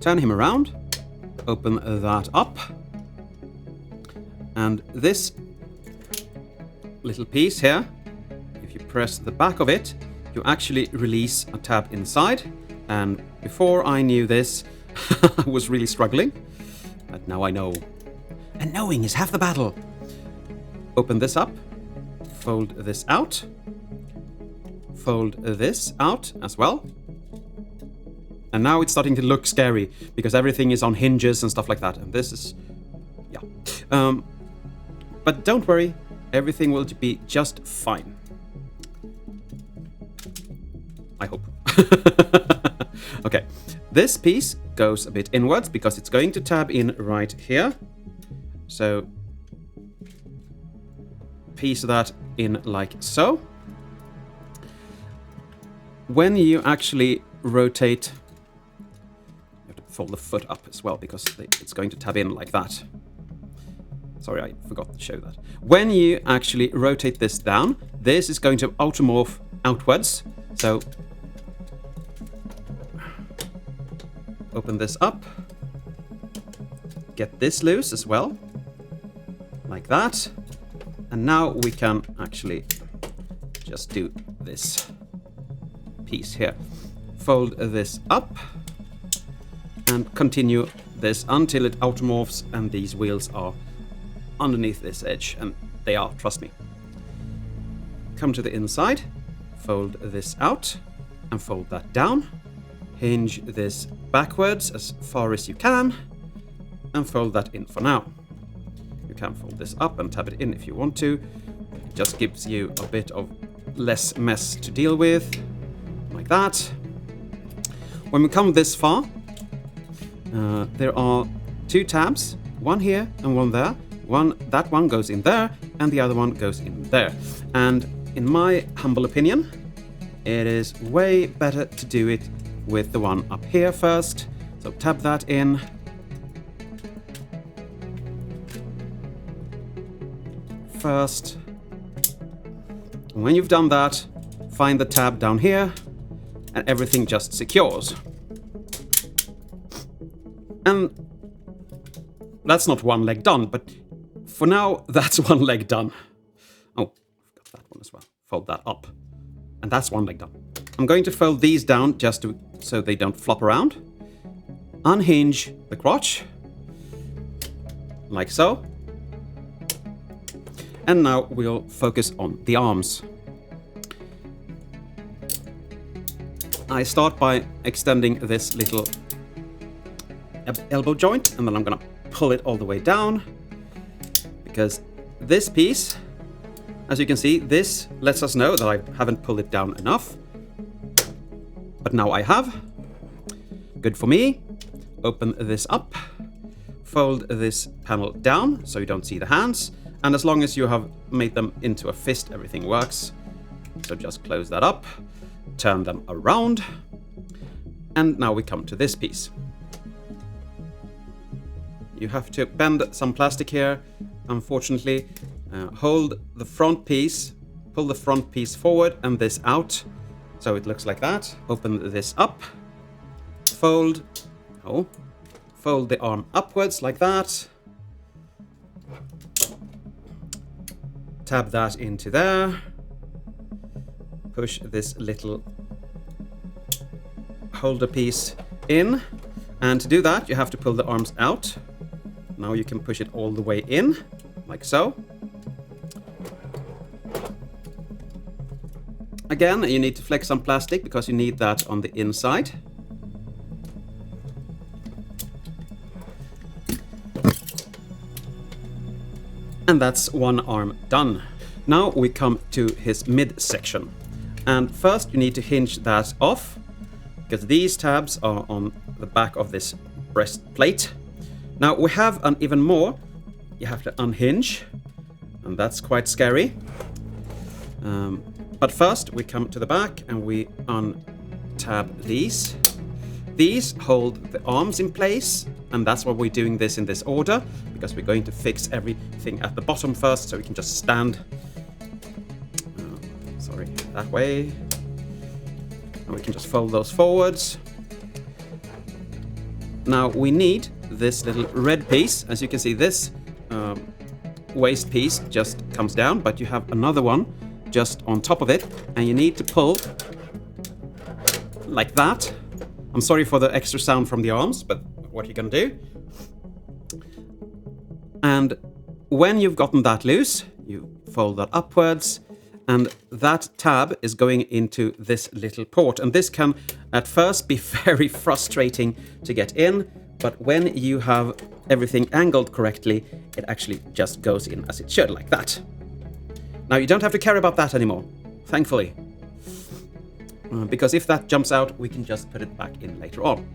turn him around, open that up, and this little piece here, if you press the back of it, you actually release a tab inside. And before I knew this, I was really struggling, but now I know. And knowing is half the battle. Open this up, fold this out, fold this out as well. And now it's starting to look scary because everything is on hinges and stuff like that. And this is, yeah. But don't worry, everything will be just fine. I hope. Okay, this piece goes a bit inwards because it's going to tab in right here. So piece that in like so. When you actually rotate, you have to fold the foot up as well because it's going to tab in like that. Sorry, I forgot to show that. When you actually rotate this down, this is going to automorph outwards. So open this up, get this loose as well, like that. And now we can actually just do this piece here. Fold this up and continue this until it automorphs and these wheels are underneath this edge, and they are, trust me. Come to the inside, fold this out and fold that down. Hinge this backwards as far as you can and fold that in for now. You can fold this up and tab it in if you want to. It just gives you a bit of less mess to deal with, like that. When we come this far, there are two tabs, one here and one there. That one goes in there and the other one goes in there. And in my humble opinion, it is way better to do it with the one up here first. So tab that in. First. And when you've done that, find the tab down here and everything just secures. And that's not one leg done, but for now, that's one leg done. Oh, I've got that one as well. Fold that up. And that's one leg done. I'm going to fold these down just so they don't flop around. Unhinge the crotch, like so. And now we'll focus on the arms. I start by extending this little elbow joint, and then I'm gonna pull it all the way down, because this piece, as you can see, this lets us know that I haven't pulled it down enough. But now I have. Good for me. Open this up, fold this panel down so you don't see the hands, and as long as you have made them into a fist, everything works. So just close that up, turn them around, and now we come to this piece. You have to bend some plastic here, unfortunately. Hold the front piece, pull the front piece forward and this out, so it looks like that. Open this up, fold the arm upwards like that. Tab that into there. Push this little holder piece in, and to do that you have to pull the arms out. Now you can push it all the way in, like so. Again, you need to flex some plastic because you need that on the inside. And that's one arm done. Now we come to his midsection. And first you need to hinge that off, because these tabs are on the back of this breastplate. Now we have an even more. You have to unhinge, and that's quite scary. But first we come to the back and we untab these. These hold the arms in place, and that's why we're doing this in this order, because we're going to fix everything at the bottom first, so we can just stand. Sorry, that way. And we can just fold those forwards. Now we need this little red piece. As you can see, this waste piece just comes down, but you have another one just on top of it, and you need to pull like that. I'm sorry for the extra sound from the arms, but what you're gonna do. And when you've gotten that loose, you fold that upwards, and that tab is going into this little port. And this can at first be very frustrating to get in, but when you have everything angled correctly, it actually just goes in as it should, like that. Now you don't have to care about that anymore, thankfully. Because if that jumps out, we can just put it back in later on.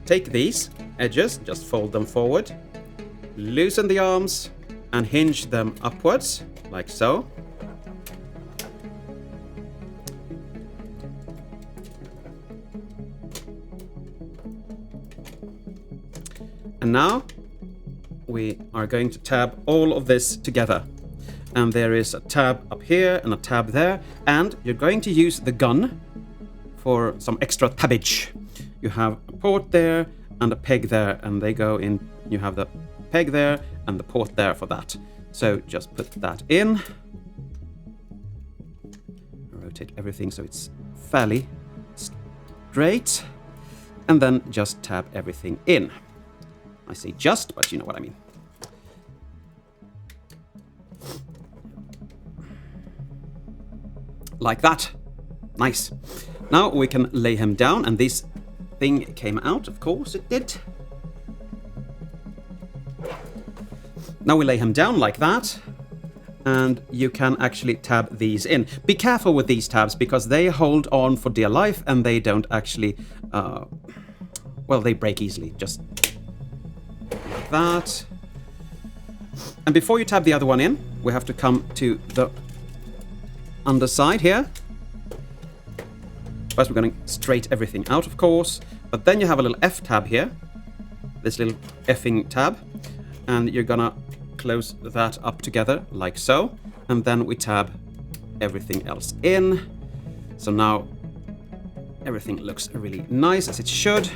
Take these edges, just fold them forward, loosen the arms, and hinge them upwards, like so. And now we are going to tab all of this together. And there is a tab up here and a tab there, and you're going to use the gun for some extra tabbage. You have a port there and a peg there, and they go in. You have the peg there and the port there for that. So just put that in. Rotate everything so it's fairly straight, and then just tab everything in. I say just, but you know what I mean. Like that. Nice. Now we can lay him down, and this thing came out, of course it did. Now we lay him down like that, and you can actually tab these in. Be careful with these tabs, because they hold on for dear life, and they don't actually, well, they break easily, just like that. And before you tab the other one in, we have to come to the underside here. First we're going to straight everything out, of course, but then you have a little F tab here, this little effing tab, and you're gonna close that up together like so, and then we tab everything else in. So now everything looks really nice, as it should,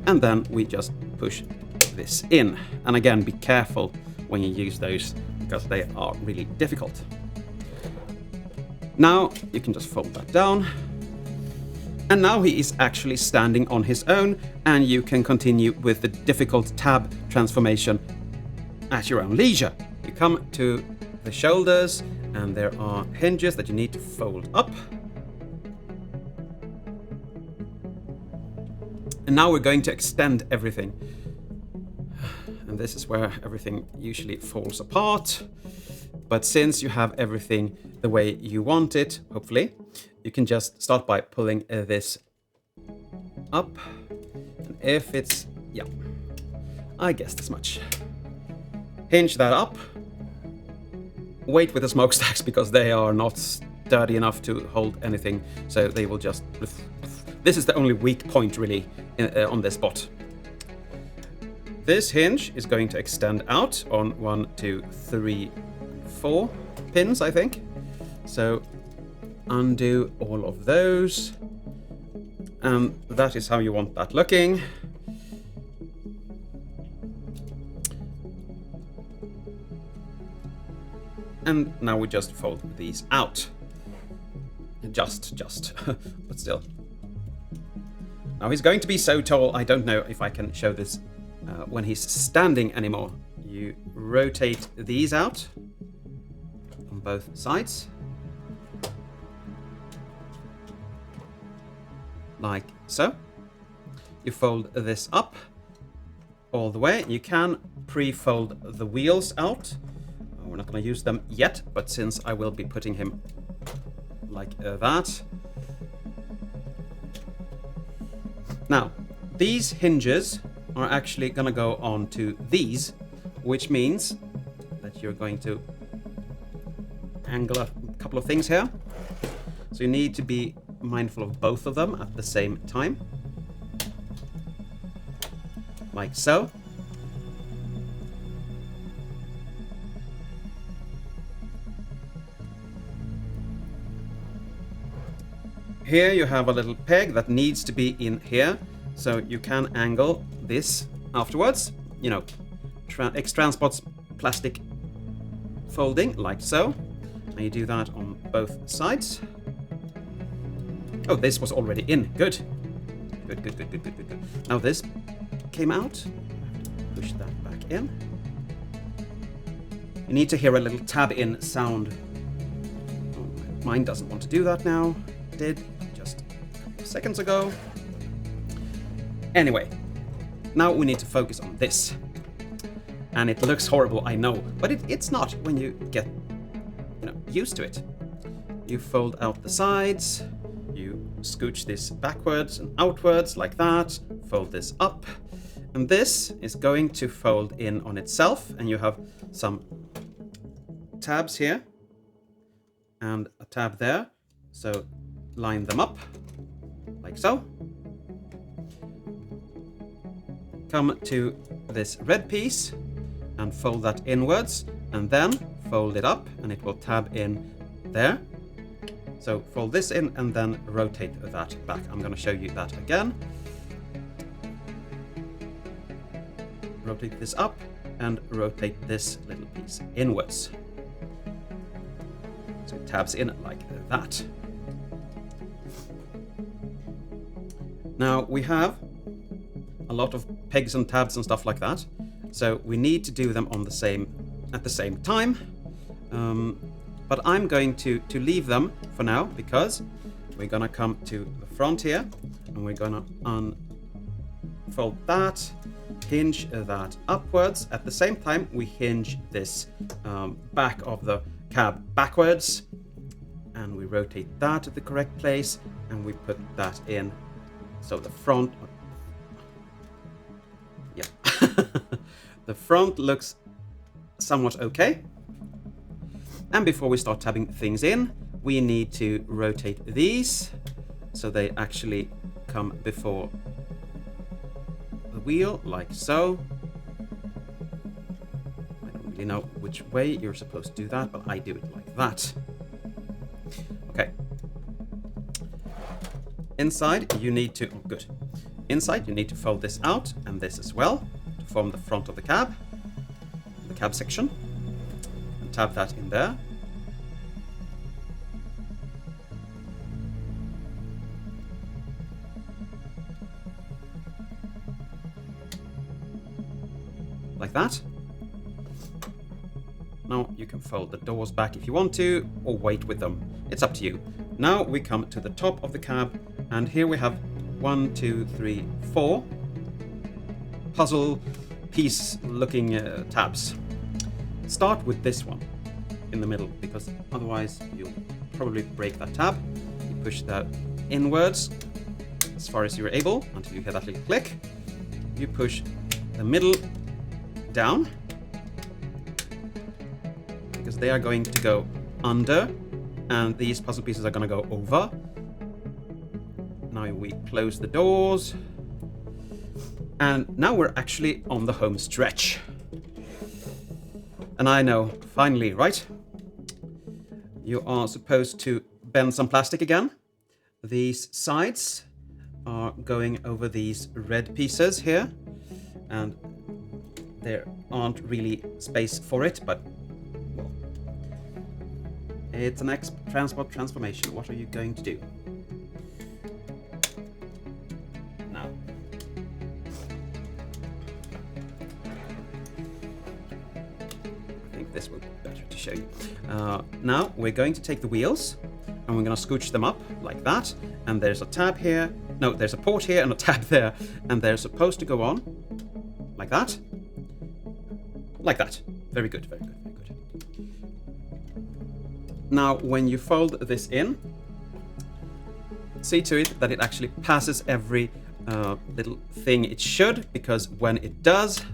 and then we just push this in. And again, be careful when you use those, because they are really difficult. Now you can just fold that down, and now he is actually standing on his own, and you can continue with the difficult tab transformation at your own leisure. You come to the shoulders, and there are hinges that you need to fold up. And now we're going to extend everything. And this is where everything usually falls apart. But since you have everything the way you want it, hopefully, you can just start by pulling this up. And if it's, yeah, I guessed as much. Hinge that up. Wait with the smokestacks, because they are not sturdy enough to hold anything. So they will just... This is the only weak point, really, on this spot. This hinge is going to extend out on 1, 2, 3, 4 pins, I think. So undo all of those, and that is how you want that looking. And now we just fold these out. Just, but still. Now he's going to be so tall, I don't know if I can show this when he's standing anymore. You rotate these out on both sides. Like so. You fold this up all the way. You can pre-fold the wheels out. We're not going to use them yet, but since I will be putting him like that. Now, these hinges are actually going to go on to these, which means that you're going to angle a couple of things here. So you need to be mindful of both of them at the same time. Like so. Here you have a little peg that needs to be in here, So you can angle this afterwards, you know, X-Transbots plastic folding, like so. And you do that on both sides. Oh, this was already in. Good. Good. Now this came out. Push that back in. You need to hear a little tab in sound. Oh, mine doesn't want to do that now. It did just a couple of seconds ago. Anyway, now we need to focus on this. And it looks horrible, I know, but it's not when you get, you know, used to it. You fold out the sides, you scooch this backwards and outwards like that, fold this up, and this is going to fold in on itself, and you have some tabs here and a tab there, so line them up like so. Come to this red piece and fold that inwards, and then fold it up and it will tab in there. So fold this in and then rotate that back. I'm going to show you that again. Rotate this up and rotate this little piece inwards. So it tabs in like that. Now we have a lot of pegs and tabs and stuff like that. So we need to do them on at the same time. But I'm going to leave them for now, because we're gonna come to the front here and we're gonna unfold that, hinge that upwards. At the same time, we hinge this back of the cab backwards, and we rotate that at the correct place, and we put that in. So the front, yeah. The front looks somewhat okay. And before we start tabbing things in, we need to rotate these so they actually come before the wheel, like so. I don't really know which way you're supposed to do that, but I do it like that. Okay. Inside, you need to, good. Inside, you need to fold this out and this as well to form the front of the cab section, and tab that in there. Like that. Now you can fold the doors back if you want to, or wait with them. It's up to you. Now we come to the top of the cab, and here we have 1, 2, 3, 4 puzzle piece looking tabs. Start with this one in the middle, because otherwise you'll probably break that tab. You push that inwards as far as you're able until you hear that little click. You push the middle down, because they are going to go under and these puzzle pieces are going to go over. Now we close the doors, and now we're actually on the home stretch. And I know, finally, right? You are supposed to bend some plastic again. These sides are going over these red pieces here, and there aren't really space for it, but well, it's an X-Transbot transformation. What are you going to do? Now, I think this will be better to show you. Now we're going to take the wheels and we're going to scooch them up like that, and there's a tab here. No, there's a port here and a tab there, and they're supposed to go on like that. Like that. Very good, very good, very good. Now, when you fold this in, see to it that it actually passes every little thing it should, because when it does,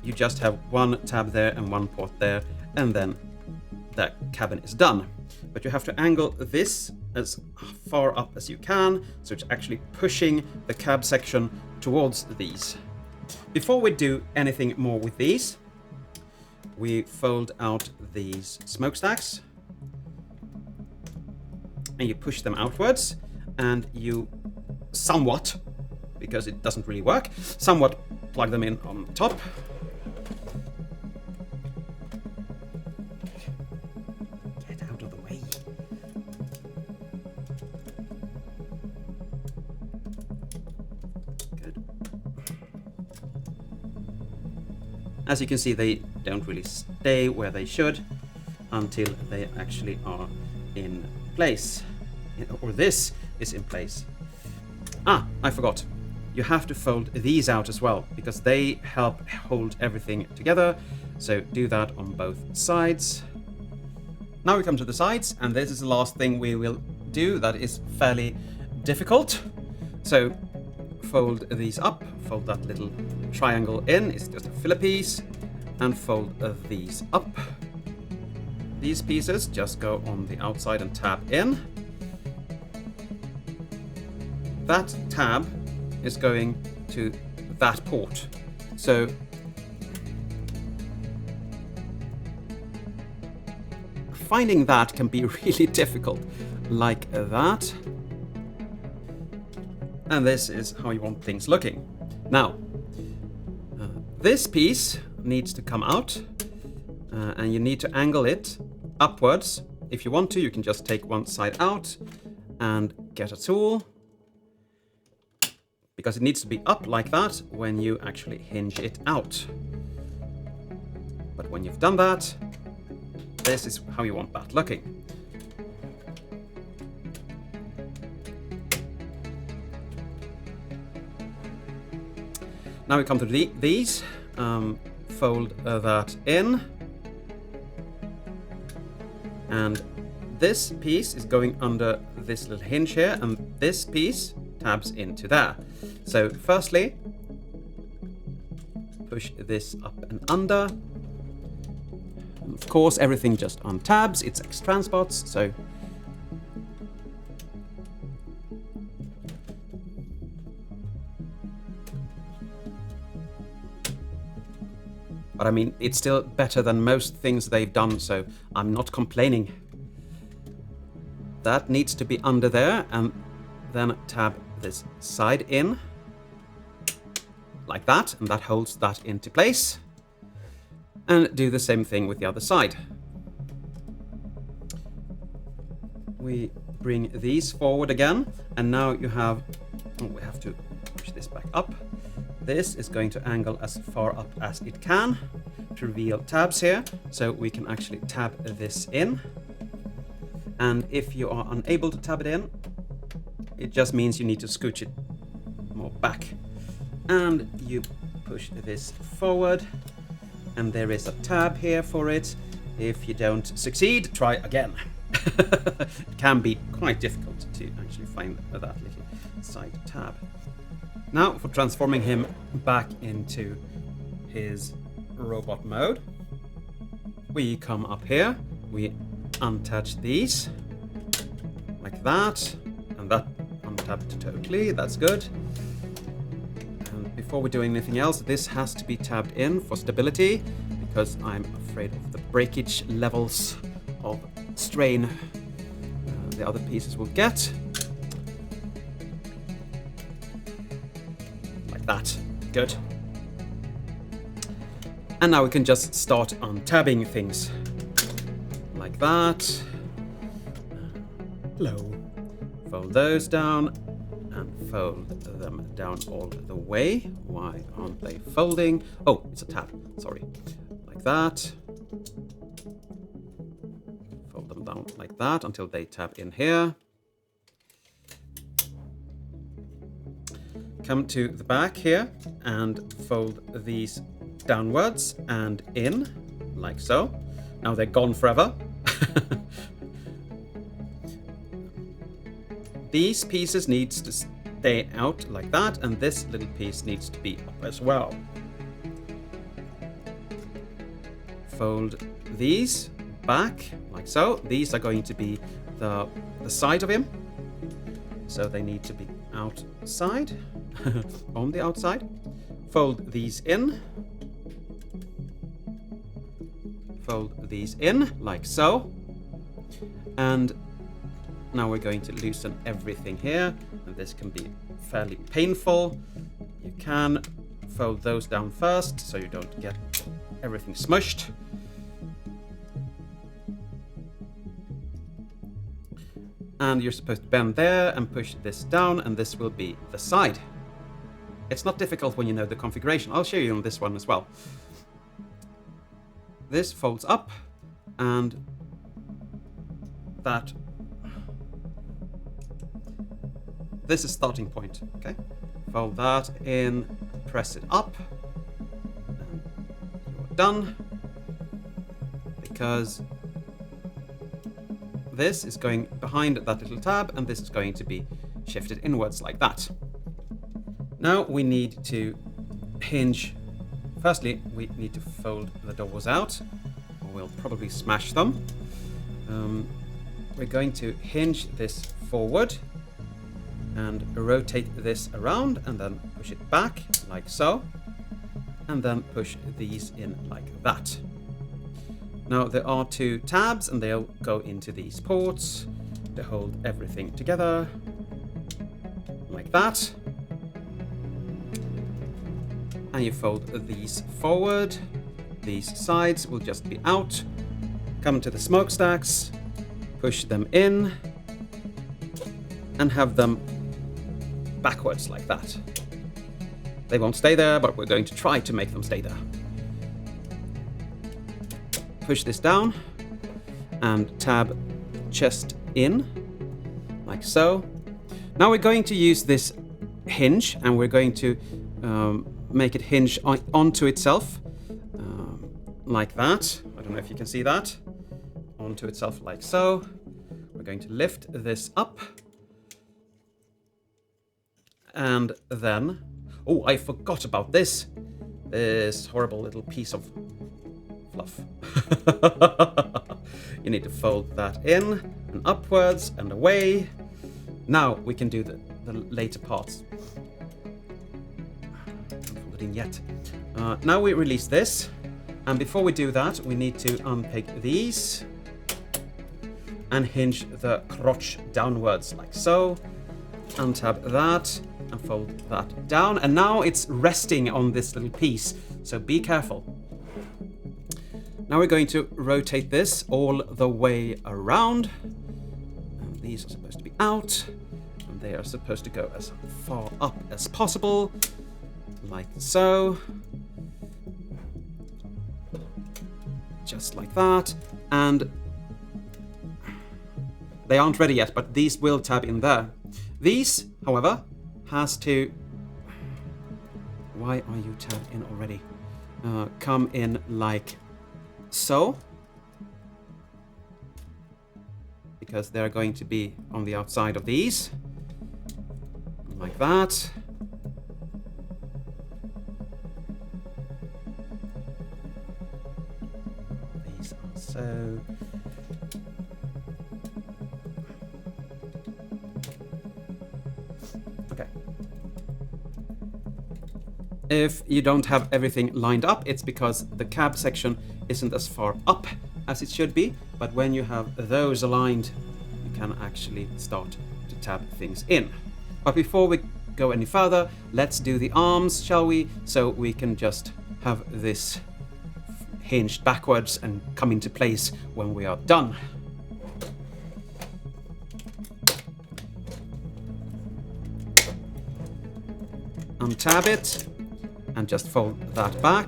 you just have one tab there and one port there, and then the cabin is done. But you have to angle this as far up as you can, so it's actually pushing the cab section towards these. Before we do anything more with these, we fold out these smokestacks and you push them outwards, and you somewhat because it doesn't really work. Somewhat plug them in on top. Get out of the way. Good. As you can see, they don't really stay where they should until they actually are in place. Or this is in place. Ah, I forgot. You have to fold these out as well, because they help hold everything together. So do that on both sides. Now we come to the sides, and this is the last thing we will do that is fairly difficult. So fold these up, fold that little triangle in, it's just a filler piece, and fold these up. These pieces just go on the outside and tab in. That tab is going to that port. So finding that can be really difficult, like that. And this is how you want things looking. Now, this piece needs to come out, and you need to angle it upwards. If you want to, you can just take one side out and get a tool, because it needs to be up like that when you actually hinge it out. But when you've done that, this is how you want that looking. Now we come to these, fold that in, and this piece is going under this little hinge here, and this piece tabs into there. So firstly, push this up and under. And of course, everything just untabs. It's X-Transbots, so but I mean, it's still better than most things they've done, so I'm not complaining. That needs to be under there, and then tab this side in, like that, and that holds that into place. And do the same thing with the other side. We bring these forward again, and now you have, we have to push this back up. This is going to angle as far up as it can to reveal tabs here, so we can actually tab this in. And if you are unable to tab it in, it just means you need to scooch it more back. And you push this forward, and there is a tab here for it. If you don't succeed, try again. It can be quite difficult to actually find that little side tab. Now for transforming him back into his robot mode, we come up here, we untouch these like that, and that untabbed totally, that's good. And before we do anything else, this has to be tabbed in for stability, because I'm afraid of the breakage levels of strain the other pieces will get. That. Good. And now we can just start untabbing things. Like that. Low. Fold those down and fold them down all the way. Why aren't they folding? Oh, it's a tab. Sorry. Like that. Fold them down like that until they tab in here. Come to the back here and fold these downwards and in, like so. Now they're gone forever. These pieces need to stay out like that, and this little piece needs to be up as well. Fold these back, like so. These are going to be the side of him, so they need to be outside. On the outside. Fold these in. Fold these in, like so. And Now we're going to loosen everything here, and this can be fairly painful. You can fold those down first so you don't get everything smushed. And you're supposed to bend there and push this down, and this will be the side. It's not difficult when you know the configuration. I'll show you on this one as well. This folds up, and this is starting point, okay? Fold that in, press it up, and you're done. Because this is going behind that little tab, and this is going to be shifted inwards like that. Now we need to hinge. Firstly, we need to fold the doors out, or we'll probably smash them. We're going to hinge this forward and rotate this around, and then push it back like so, and then push these in like that. Now there are 2 tabs, and they'll go into these ports to hold everything together like that. And you fold these forward. These sides will just be out. Come to the smokestacks, push them in, and have them backwards like that. They won't stay there, but we're going to try to make them stay there. Push this down and tab chest in, like so. Now we're going to use this hinge, and we're going to make it hinge onto itself, like that. I don't know if you can see that. Onto itself like so. We're going to lift this up. And then, oh, I forgot about this. This horrible little piece of fluff. You need to fold that in and upwards and away. Now we can do the later parts. Don't fold it in yet. Now we release this. And before we do that, we need to unpick these and hinge the crotch downwards like so. Untab that and fold that down. And now it's resting on this little piece, so be careful. Now we're going to rotate this all the way around. And these are supposed to be out. And they are supposed to go as far up as possible, like so. Just like that. And they aren't ready yet, but these will tab in there. These, however, has to... Why are you tabbed in already? Come in like so. Because they're going to be on the outside of these. Like that. These are so... Okay. If you don't have everything lined up, it's because the cab section isn't as far up as it should be, but when you have those aligned, you can actually start to tab things in. But before we go any further, let's do the arms, shall we? So we can just have this hinged backwards and come into place when we are done. Untab it and just fold that back,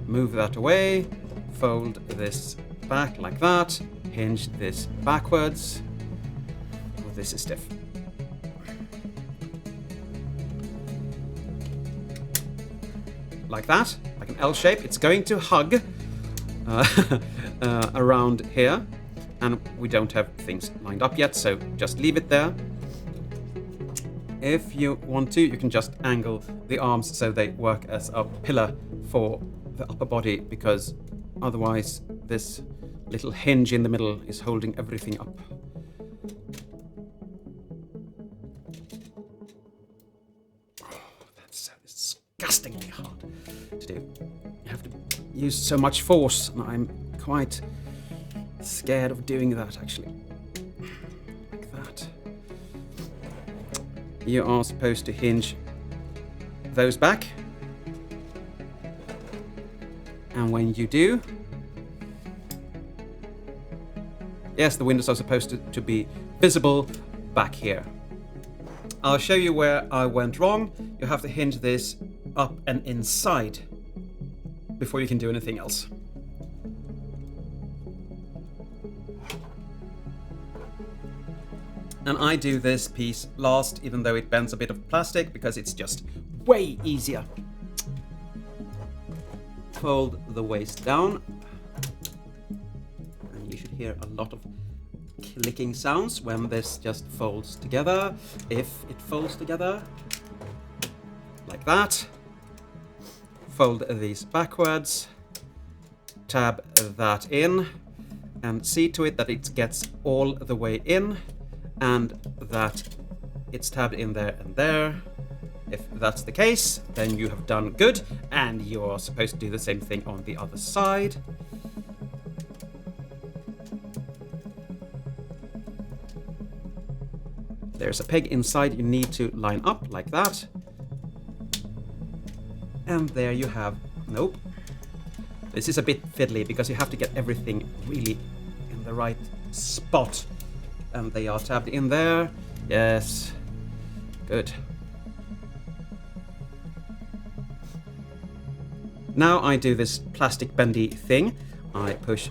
move that away, fold this back like that, hinge this backwards. Oh, this is stiff. Like that, like an L shape. It's going to hug around here, and we don't have things lined up yet, so just leave it there. If you want to, you can just angle the arms so they work as a pillar for the upper body, because otherwise this little hinge in the middle is holding everything up. Oh, that's so disgustingly hard to do. You have to use so much force, and I'm quite scared of doing that, actually. you are supposed to hinge those back. And when you do, yes, the windows are supposed to be visible back here. I'll show you where I went wrong. You have to hinge this up and inside before you can do anything else. And I do this piece last, even though it bends a bit of plastic, because it's just way easier. Fold the waist down. And you should hear a lot of clicking sounds when this just folds together. If it folds together, like that. Fold these backwards. Tab that in. And see to it that it gets all the way in. And that it's tabbed in there and there. If that's the case, then you have done good, and you're supposed to do the same thing on the other side. There's a peg inside you need to line up like that. And there you have... Nope. This is a bit fiddly because you have to get everything really in the right spot. And they are tabbed in there. Yes. Good. Now I do this plastic bendy thing. I push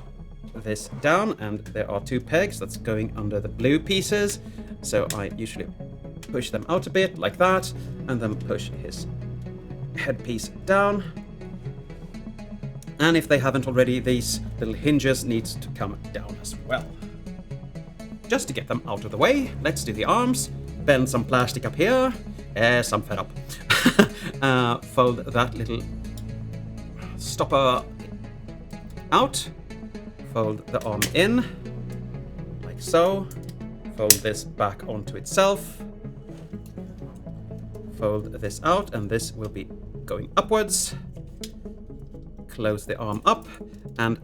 this down and there are two pegs that's going under the blue pieces. So I usually push them out a bit like that and then push his headpiece down. And if they haven't already, these little hinges need to come down as well. Just to get them out of the way, let's do the arms. Bend some plastic up here. Yes, I'm fed up. Fold that little stopper out. Fold the arm in, like so. Fold this back onto itself. Fold this out, and this will be going upwards. Close the arm up, and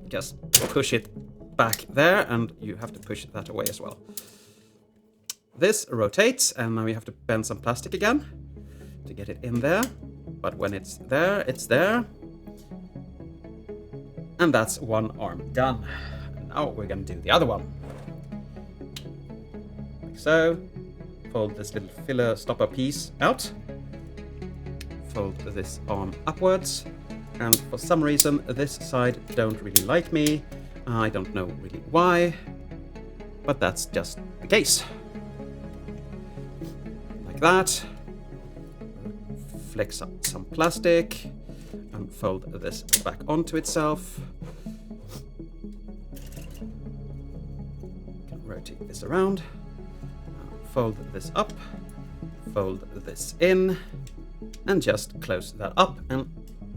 just push it back there, and you have to push that away as well. This rotates, and now you have to bend some plastic again to get it in there. But when it's there, it's there. And that's one arm done. Now we're going to do the other one. Like so. Fold this little filler stopper piece out. Fold this arm upwards. And for some reason, this side don't really like me. I don't know really why, but that's just the case. Like that. Flex up some plastic and fold this back onto itself. Rotate this around. Fold this up. Fold this in. And just close that up. And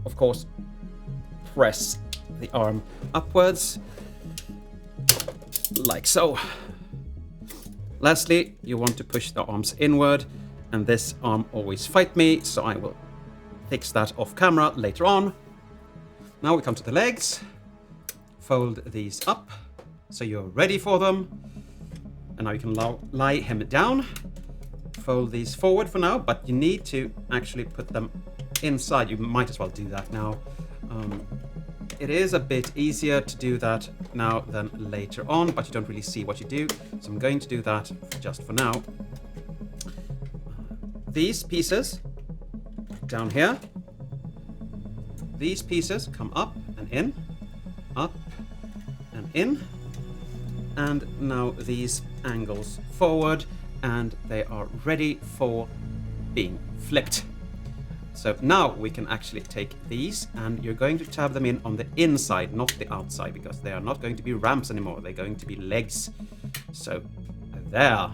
of course, press the arm upwards. Like so. Lastly, you want to push the arms inward, and this arm always fight me, so I will fix that off camera later on. Now we come to the legs. Fold these up so you're ready for them. And now you can lie him down. Fold these forward for now, but you need to actually put them inside. You might as well do that now. It is a bit easier to do that now than later on, but you don't really see what you do. So I'm going to do that just for now. These pieces down here, these pieces come up and in, up and in. And now these angles forward, and they are ready for being flipped. So now we can actually take these, and you're going to tab them in on the inside, not the outside, because they are not going to be ramps anymore. They're going to be legs. So there.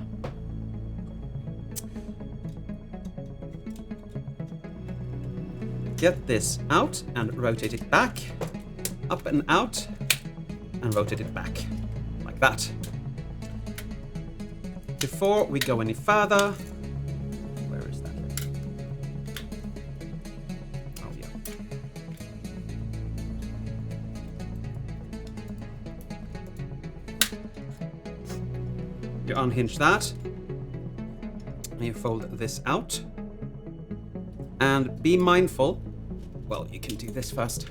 Get this out and rotate it back, up and out, and rotate it back, like that. Before we go any further, where is that? Oh, yeah. You unhinge that, You fold this out. And be mindful, well, you can do this first.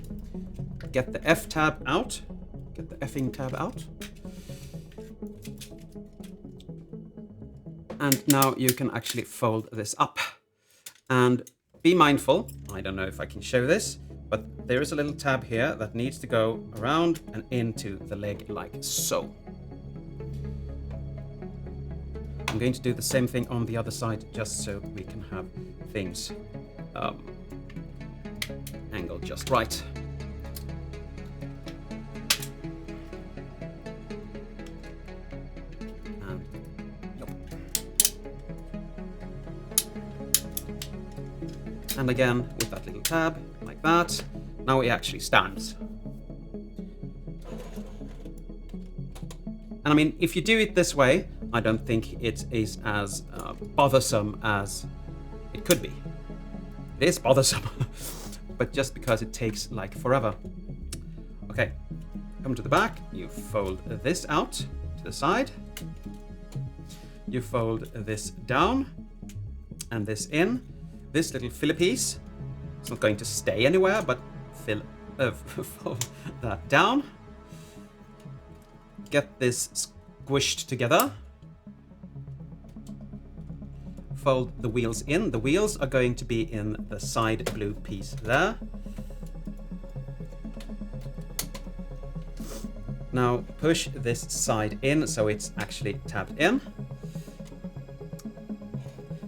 Get the F tab out. Get the effing tab out. And now you can actually fold this up. And be mindful, I don't know if I can show this, but there is a little tab here that needs to go around and into the leg like so. I'm going to do the same thing on the other side just so we can have things angled just right. And again, with that little tab, like that, now it actually stands. And I mean, if you do it this way, I don't think it is as bothersome as it could be. It is bothersome, but just because it takes like forever. Okay, come to the back, you fold this out to the side. You fold this down and this in. This little filler piece, it's not going to stay anywhere, but fold that down. Get this squished together. Fold the wheels in. The wheels are going to be in the side blue piece there. Now push this side in so it's actually tabbed in.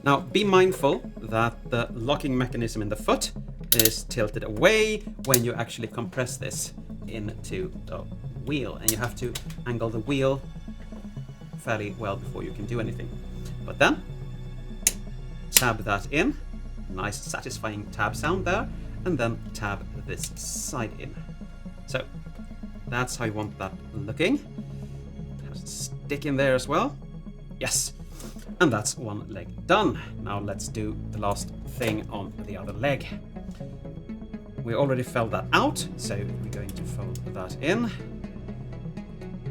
Now be mindful that the locking mechanism in the foot is tilted away when you actually compress this into the wheel, and you have to angle the wheel fairly well before you can do anything. But then tab that in, nice satisfying tab sound there, and then tab this side in. So that's how you want that looking. It has to stick in there as well. Yes. And that's one leg done. Now let's do the last thing on the other leg. We already felled that out, so we're going to fold that in.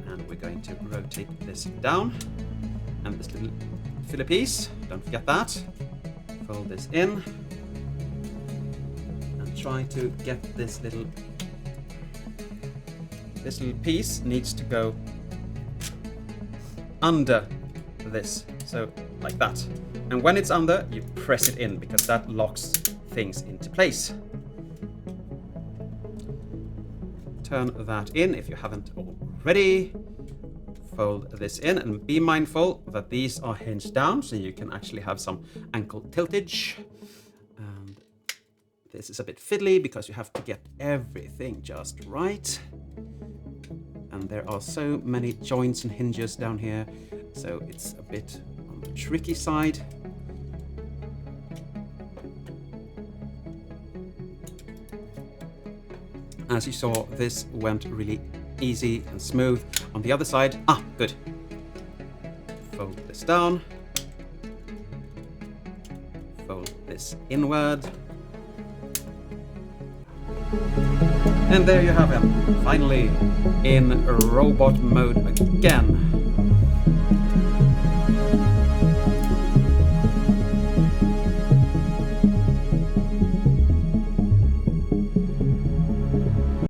And we're going to rotate this down. And this little filler piece, don't forget that. Fold this in. And try to get this little piece needs to go under this. So like that. And when it's under, you press it in because that locks things into place. Turn that in if you haven't already. Fold this in and be mindful that these are hinged down so you can actually have some ankle tiltage. And this is a bit fiddly because you have to get everything just right. And there are so many joints and hinges down here, so it's a bit on the tricky side. As you saw, this went really easy and smooth. On the other side, good. Fold this down. Fold this inward. And there you have him, finally in robot mode again.